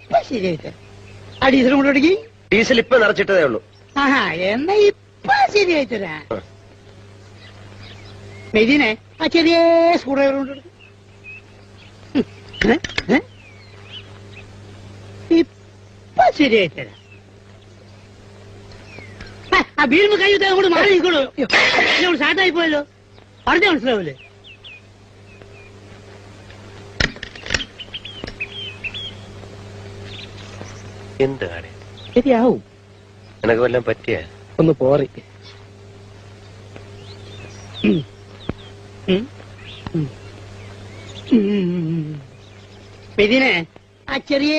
ഇപ്പൊ ശരിയായി തരാം. ആ ഡീസൽ കൊണ്ടുപിടിക്ക്. ഡീസൽ ഇപ്പൊ നിറച്ചിട്ടതേ ഉള്ളൂ. ആഹാ, എന്നാ ഇപ്പൊ ശരിയായി തരാം. മെതിനെ ആ ചെറിയ സ്ക്രൂ ഡ്രൈവർ കൊണ്ടുപിടിക്ക്. ഇപ്പൊ ശരിയായി തരാം. ആ വീടിന് കൈ അങ്ങോട്ട് മാറി നിൽക്കണോ? സ്റ്റാർട്ടായി പോയല്ലോ. പറഞ്ഞ മനസ്സിലാവൂലേ? എന്താണ് ശരിയാവും. നിനക്ക് വല്ലതും പറ്റിയ ഒന്ന് പോറി. മെതിനെ ആ ചെറിയ